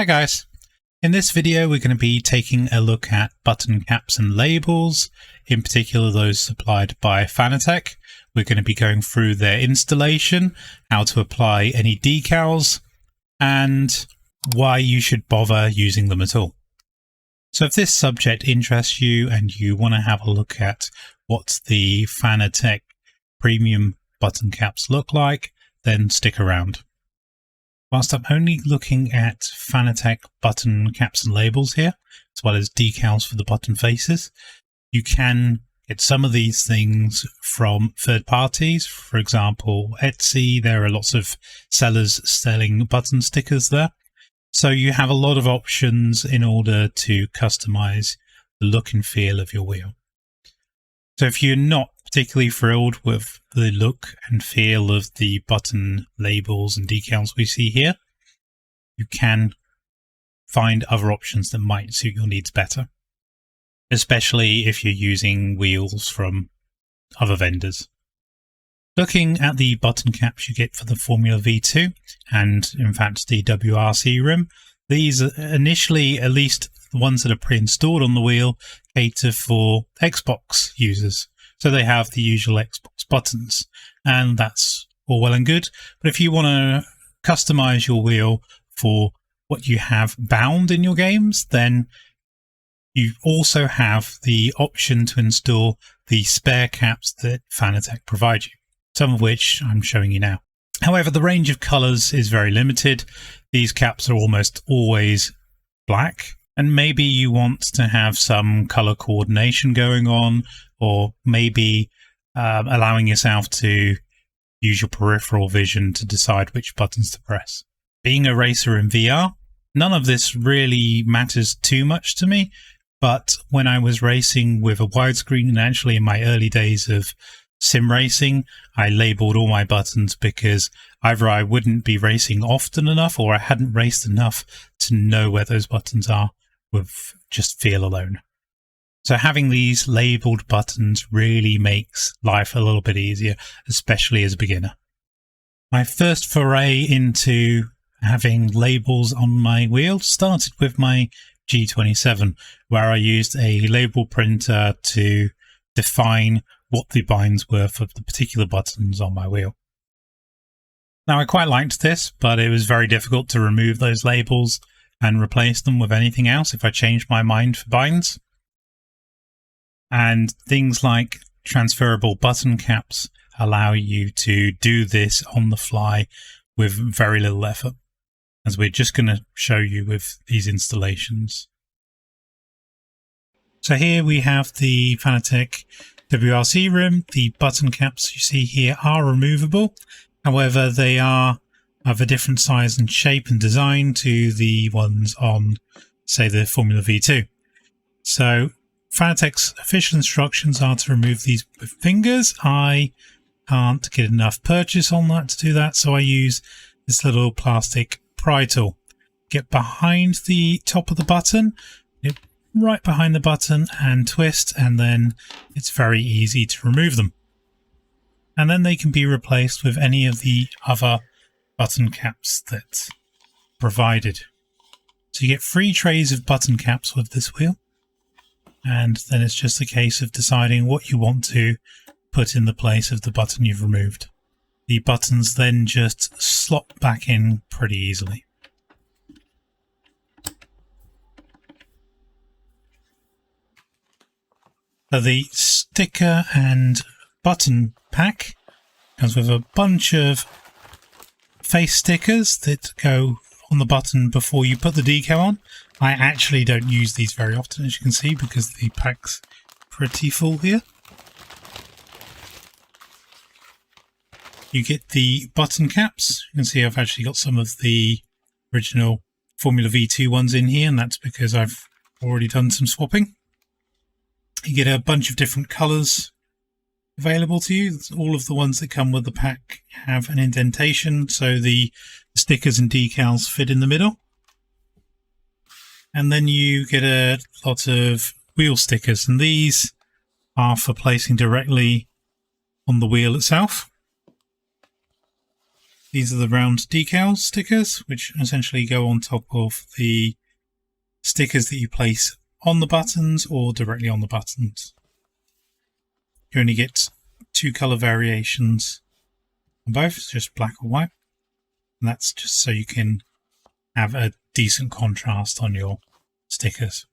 Hi guys, in this video we're going to be taking a look at button caps and labels, in particular those supplied by Fanatec. We're going to be going through their installation, how to apply any decals, and why you should bother using them at all. So if this subject interests you and you want to have a look at what the Fanatec premium button caps look like, then stick around. Whilst I'm only looking at Fanatec button caps and labels here, as well as decals for the button faces, you can get some of these things from third parties. For example, Etsy, there are lots of sellers selling button stickers there. So you have a lot of options in order to customize the look and feel of your wheel. So if you're not particularly thrilled with the look and feel of the button labels and decals we see here, you can find other options that might suit your needs better, especially if you're using wheels from other vendors. Looking at the button caps you get for the Formula V2 and in fact the WRC rim, these initially, at least the ones that are pre-installed on the wheel, cater for Xbox users. So they have the usual Xbox buttons, and that's all well and good. But if you want to customize your wheel for what you have bound in your games, then you also have the option to install the spare caps that Fanatec provide you, some of which I'm showing you now. However, the range of colors is very limited. These caps are almost always black, and maybe you want to have some color coordination going on, or maybe allowing yourself to use your peripheral vision to decide which buttons to press. Being a racer in VR, none of this really matters too much to me, but when I was racing with a widescreen, and actually in my early days of sim racing, I labeled all my buttons because either I wouldn't be racing often enough or I hadn't raced enough to know where those buttons are with just feel alone. So having these labeled buttons really makes life a little bit easier, especially as a beginner. My first foray into having labels on my wheel started with my G27, where I used a label printer to define what the binds were for the particular buttons on my wheel. Now, I quite liked this, but it was very difficult to remove those labels and replace them with anything else if I changed my mind for binds. And things like transferable button caps allow you to do this on the fly with very little effort, as we're just going to show you with these installations. So here we have the Fanatec WRC rim. The button caps you see here are removable. However, they are of a different size and shape and design to the ones on, say, the Formula V2. So Fanatec's official instructions are to remove these with fingers. I can't get enough purchase on that to do that, so I use this little plastic pry tool. Get behind the top of the button, right behind the button, and twist, and then it's very easy to remove them. And then they can be replaced with any of the other button caps that's provided. So you get 3 trays of button caps with this wheel, and then it's just a case of deciding what you want to put in the place of the button you've removed. The buttons then just slot back in pretty easily. So the sticker and button pack comes with a bunch of face stickers that go on the button before you put the decal on. I actually don't use these very often, as you can see, because the pack's pretty full here. You get the button caps. You can see I've actually got some of the original Formula V2 ones in here, and that's because I've already done some swapping. You get a bunch of different colours available to you. All of the ones that come with the pack have an indentation, so the stickers and decals fit in the middle. And then you get a lot of wheel stickers, and these are for placing directly on the wheel itself. These are the round decal stickers, which essentially go on top of the stickers that you place on the buttons or directly on the buttons. You only get 2 color variations on both, just black or white. And that's just so you can have a decent contrast on your stickers.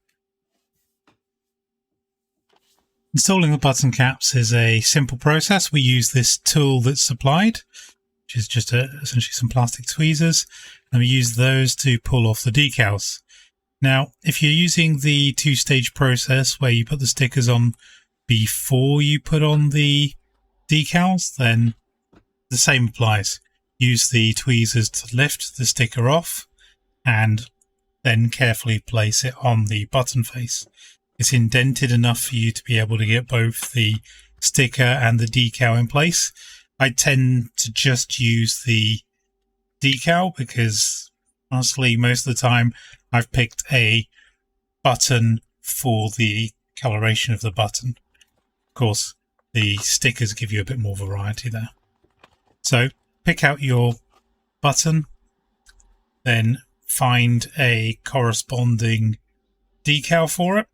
Installing the button caps is a simple process. We use this tool that's supplied, which is just essentially some plastic tweezers, and we use those to pull off the decals. Now, if you're using the 2-stage process where you put the stickers on before you put on the decals, then the same applies. Use the tweezers to lift the sticker off and then carefully place it on the button face. It's indented enough for you to be able to get both the sticker and the decal in place. I tend to just use the decal because honestly, most of the time I've picked a button for the coloration of the button. Of course, the stickers give you a bit more variety there. So pick out your button, then find a corresponding decal for it,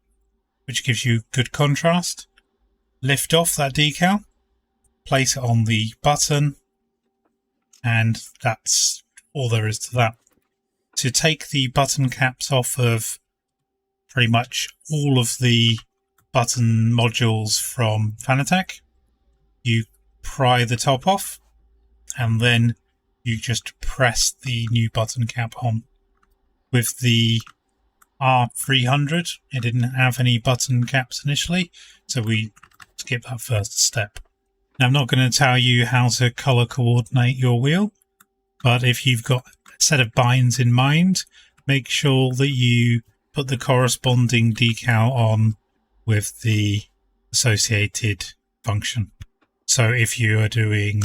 which gives you good contrast. Lift off that decal, place it on the button, and that's all there is to that. To take the button caps off of pretty much all of the button modules from Fanatec, you pry the top off and then you just press the new button cap on. With the R300, it didn't have any button caps initially, so we skipped that first step. Now, I'm not going to tell you how to color coordinate your wheel, but if you've got a set of binds in mind, make sure that you put the corresponding decal on with the associated function. So if you are doing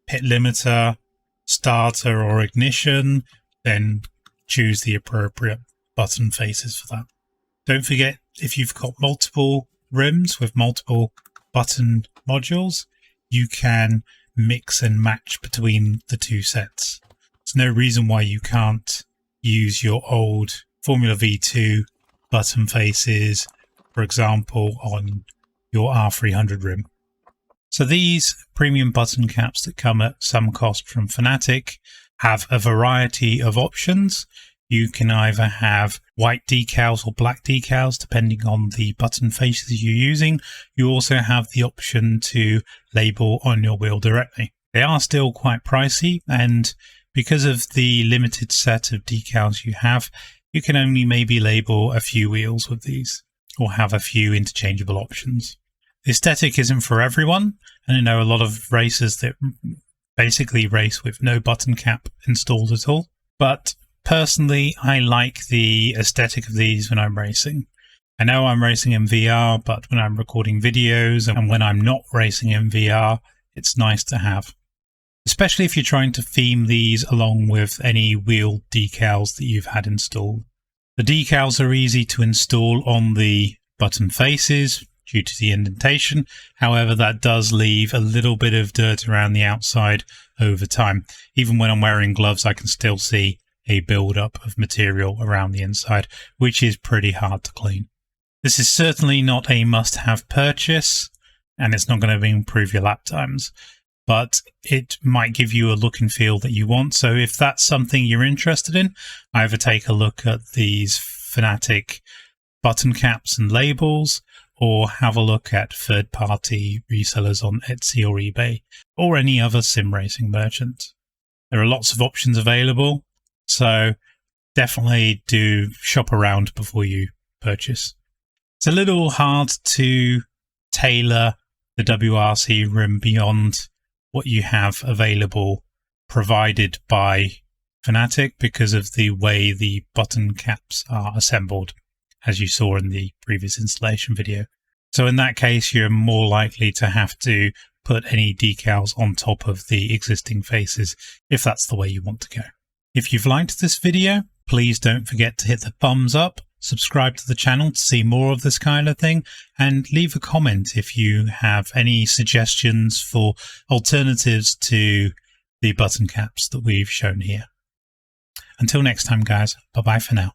pit limiter, starter or ignition, then choose the appropriate button faces for that. Don't forget, if you've got multiple rims with multiple button modules, you can mix and match between the two sets. There's no reason why you can't use your old Formula V2 button faces, for example, on your R300 rim. So these premium button caps that come at some cost from Fanatec have a variety of options. You can either have white decals or black decals, depending on the button faces you're using. You also have the option to label on your wheel directly. They are still quite pricey, and because of the limited set of decals you have, you can only maybe label a few wheels with these, or have a few interchangeable options. The aesthetic isn't for everyone, and I know a lot of racers that basically race with no button cap installed at all, but personally, I like the aesthetic of these when I'm racing. I know I'm racing in VR, but when I'm recording videos and when I'm not racing in VR, it's nice to have. Especially if you're trying to theme these along with any wheel decals that you've had installed. The decals are easy to install on the button faces due to the indentation. However, that does leave a little bit of dirt around the outside over time. Even when I'm wearing gloves, I can still see a build-up of material around the inside, which is pretty hard to clean. This is certainly not a must-have purchase, and it's not going to improve your lap times, but it might give you a look and feel that you want. So if that's something you're interested in, either take a look at these Fanatec button caps and labels, or have a look at third-party resellers on Etsy or eBay, or any other sim racing merchant. There are lots of options available, so definitely do shop around before you purchase. It's a little hard to tailor the WRC rim beyond what you have available provided by Fanatec because of the way the button caps are assembled, as you saw in the previous installation video. So in that case, you're more likely to have to put any decals on top of the existing faces if that's the way you want to go. If you've liked this video, please don't forget to hit the thumbs up, subscribe to the channel to see more of this kind of thing, and leave a comment if you have any suggestions for alternatives to the button caps that we've shown here. Until next time, guys, bye bye for now.